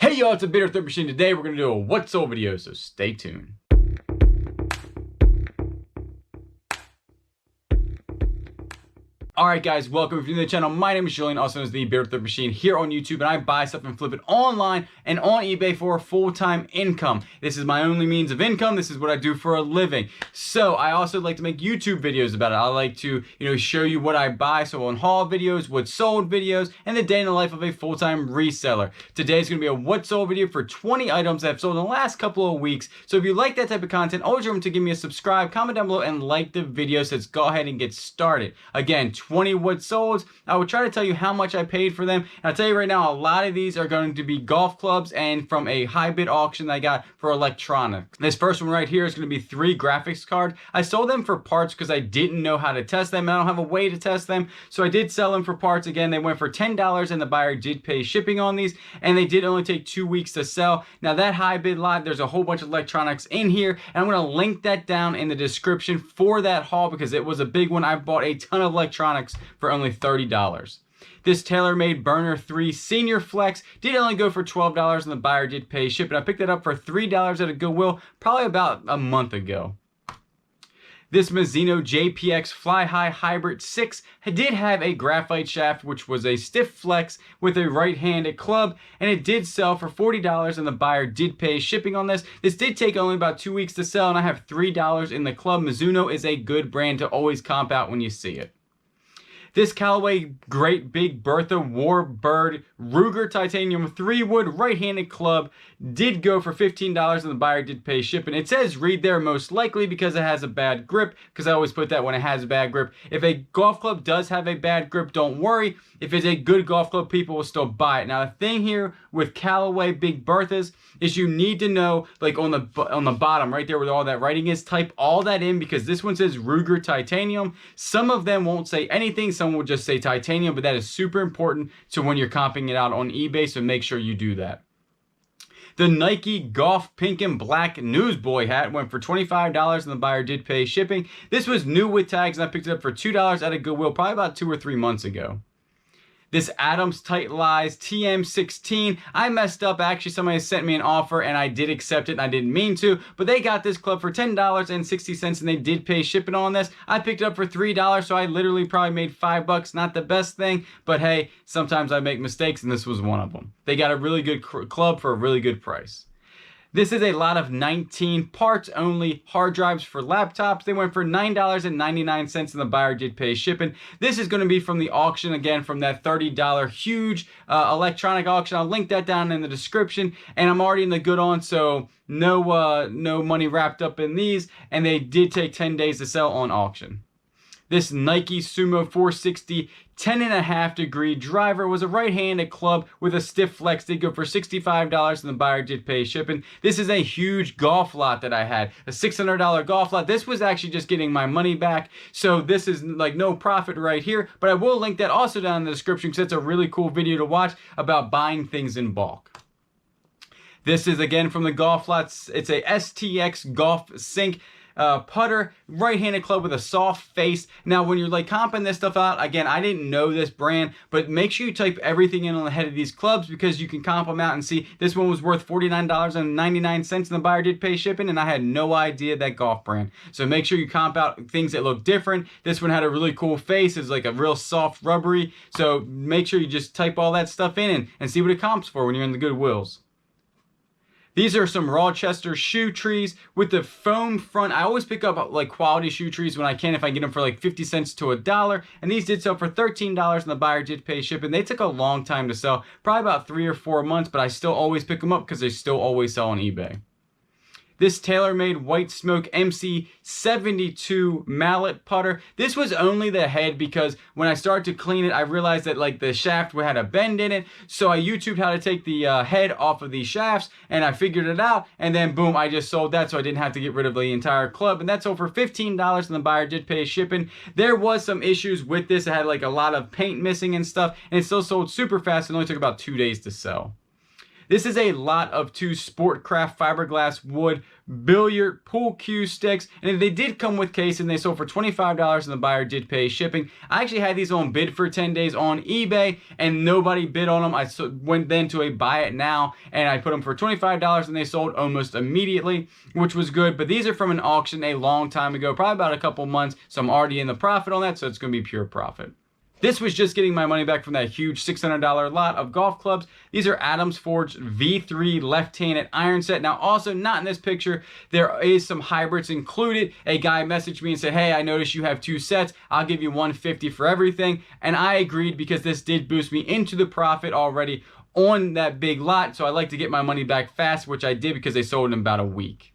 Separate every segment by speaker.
Speaker 1: Hey y'all, it's a Thrift Machine. Today we're going to do a what's sold video, so stay tuned. Alright guys, welcome if you're new to the channel. My name is Julian, also known as the Thrift Machine here on YouTube, and I buy stuff and flip it online and on eBay for a full-time income. This is my only means of income. This is what I do for a living. So I also like to make YouTube videos about it. I like to, show you what I buy. So on haul videos, what's sold videos, and the day in the life of a full-time reseller. Today's going to be a what's sold video for 20 items that I've sold in the last couple of weeks. So if you like that type of content, always remember to give me a subscribe, comment down below, and like the video. So let's go ahead and get started. Again, 20 what's sold. I will try to tell you how much I paid for them. And I'll tell you right now, a lot of these are going to be golf clubs and from a high bid auction that I got for electronics. This first one right here is going to be 3 graphics cards. I sold them for parts because I didn't know how to test them. I don't have a way to test them. So I did sell them for parts. Again, they went for $10 and the buyer did pay shipping on these, and they did only take 2 weeks to sell. Now that high bid lot, there's a whole bunch of electronics in here, and I'm going to link that down in the description for that haul because it was a big one. I bought a ton of electronics for only $30. This TaylorMade Burner 3 Senior Flex did only go for $12 and the buyer did pay shipping. I picked it up for $3 at a Goodwill probably about a month ago. This Mizuno JPX Fly High Hybrid 6 did have a graphite shaft, which was a stiff flex with a right-handed club, and it did sell for $40 and the buyer did pay shipping on this. This did take only about 2 weeks to sell, and I have $3 in the club. Mizuno is a good brand to always comp out when you see it. This Callaway Great Big Bertha Warbird Ruger Titanium 3-wood right-handed club did go for $15 and the buyer did pay shipping. It says read there most likely because it has a bad grip, because I always put that when it has a bad grip. If a golf club does have a bad grip, don't worry. If it's a good golf club, people will still buy it. Now the thing here with Callaway Big Berthas is you need to know, like on the bottom right there where all that writing is, type all that in because this one says Ruger Titanium. Some of them won't say anything. Some will just say titanium, but that is super important to when you're comping it out on eBay, so make sure you do that. The Nike Golf Pink and Black Newsboy hat went for $25 and the buyer did pay shipping. This was new with tags and I picked it up for $2 at a Goodwill probably about 2 or 3 months ago. This Adams Tight Lies TM16, I messed up. Actually, somebody sent me an offer and I did accept it and I didn't mean to, but they got this club for $10.60 and they did pay shipping on this. I picked it up for $3, so I literally probably made $5. Not the best thing, but hey, sometimes I make mistakes and this was one of them. They got a really good club for a really good price. This is a lot of 19 parts only hard drives for laptops. They went for $9.99 and the buyer did pay shipping. This is going to be from the auction, again, from that $30 huge electronic auction. I'll link that down in the description. And I'm already in the good on, so no money wrapped up in these. And they did take 10 days to sell on auction. This Nike Sumo 460 10.5 degree driver was a right-handed club with a stiff flex. Did go for $65 and the buyer did pay shipping. This is a huge golf lot that I had, a $600 golf lot. This was actually just getting my money back, so this is like no profit right here, but I will link that also down in the description because it's a really cool video to watch about buying things in bulk. This is again from the golf lots. It's a STX Golf Sink putter, right-handed club with a soft face. Now when you're like comping this stuff out, again, I didn't know this brand, but make sure you type everything in on the head of these clubs because you can comp them out and see this one was worth $49.99 and the buyer did pay shipping, and I had no idea that golf brand. So make sure you comp out things that look different. This one had a really cool face. It's like a real soft rubbery, so make sure you just type all that stuff in and see what it comps for when you're in the Goodwills. These are some Rochester shoe trees with the foam front. I always pick up like quality shoe trees when I can, if I get them for like 50 cents to $1. And these did sell for $13 and the buyer did pay shipping. They took a long time to sell, probably about 3 or 4 months, but I still always pick them up because they still always sell on eBay. This TaylorMade White Smoke MC72 mallet putter. This was only the head because when I started to clean it, I realized that like the shaft had a bend in it. So I YouTubed how to take the head off of these shafts and I figured it out. And then boom, I just sold that so I didn't have to get rid of the entire club. And that's sold for $15 and the buyer did pay shipping. There was some issues with this. It had like a lot of paint missing and stuff. And it still sold super fast. It only took about 2 days to sell. This is a lot of 2 Sportcraft fiberglass wood billiard pool cue sticks, and they did come with case, and they sold for $25, and the buyer did pay shipping. I actually had these on bid for 10 days on eBay, and nobody bid on them. I went then to a buy it now, and I put them for $25, and they sold almost immediately, which was good. But these are from an auction a long time ago, probably about a couple months, so I'm already in the profit on that, so it's going to be pure profit. This was just getting my money back from that huge $600 lot of golf clubs. These are Adams Forged V3 left-handed iron set. Now, also not in this picture, there is some hybrids included. A guy messaged me and said, hey, I noticed you have 2 sets. I'll give you $150 for everything. And I agreed because this did boost me into the profit already on that big lot. So I like to get my money back fast, which I did because they sold in about a week.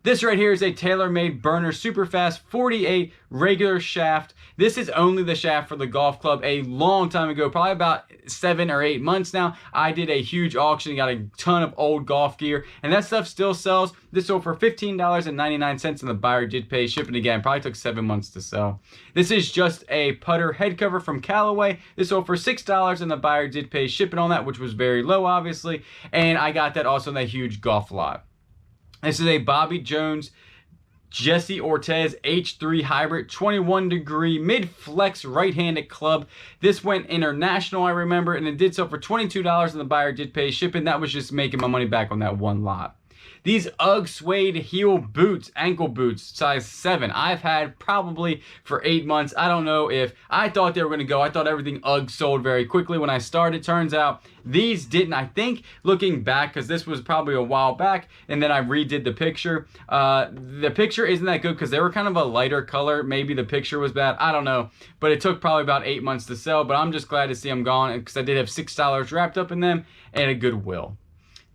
Speaker 1: This right here is a TaylorMade burner superfast 48 regular shaft. This is only the shaft for the golf club. A long time ago, probably about 7 or 8 months now, I did a huge auction and got a ton of old golf gear, and that stuff still sells. This sold for $15.99, and the buyer did pay shipping again. Probably took 7 months to sell. This is just a putter head cover from Callaway. This sold for $6, and the buyer did pay shipping on that, which was very low, obviously, and I got that also in that huge golf lot. This is a Bobby Jones Jesse Ortez H3 Hybrid 21 degree mid-flex right-handed club. This went international, I remember, and it did sell for $22, and the buyer did pay shipping. That was just making my money back on that one lot. These UGG suede heel boots, ankle boots, size 7, I've had probably for 8 months. I don't know if I thought they were going to go. I thought everything UGG sold very quickly when I started. Turns out these didn't. I think looking back, because this was probably a while back, and then I redid the picture. The picture isn't that good because they were kind of a lighter color. Maybe the picture was bad. I don't know. But it took probably about 8 months to sell. But I'm just glad to see them gone because I did have $6 wrapped up in them and a Goodwill.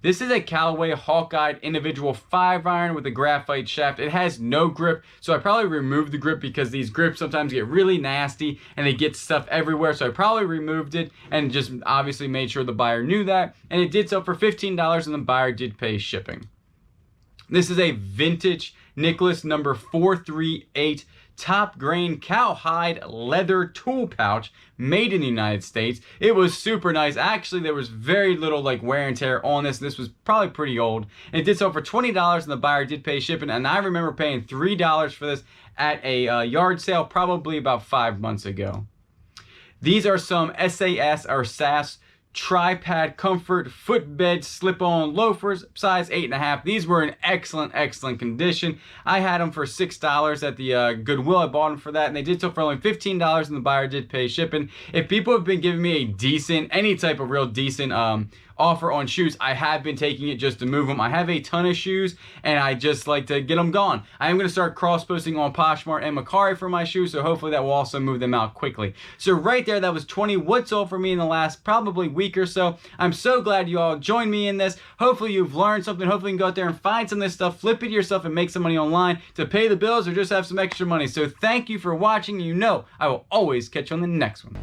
Speaker 1: This is a Callaway Hawkeye individual 5-iron with a graphite shaft. It has no grip, so I probably removed the grip because these grips sometimes get really nasty and they get stuff everywhere. So I probably removed it and just obviously made sure the buyer knew that. And it did sell for $15, and the buyer did pay shipping. This is a vintage Nicholas number 438 top grain cowhide leather tool pouch made in the United States. It was super nice. Actually, there was very little like wear and tear on this. This was probably pretty old. And it did sell for $20, and the buyer did pay shipping. And I remember paying $3 for this at a yard sale probably about 5 months ago. These are some SAS or SAS tripod comfort footbed slip-on loafers, size 8.5. These were in excellent condition. I had them for $6 at the Goodwill. I bought them for that, and they did sell for only $15, and the buyer did pay shipping. If people have been giving me a decent, any type of real decent offer on shoes, I have been taking it just to move them. I have a ton of shoes, and I just like to get them gone. I am going to start cross-posting on Poshmark and Mercari for my shoes, so hopefully that will also move them out quickly. So right there, that was 20 wood sold for me in the last probably week or so. I'm so glad you all joined me in this. Hopefully you've learned something. Hopefully you can go out there and find some of this stuff, flip it yourself, and make some money online to pay the bills or just have some extra money. So thank you for watching. You know I will always catch you on the next one.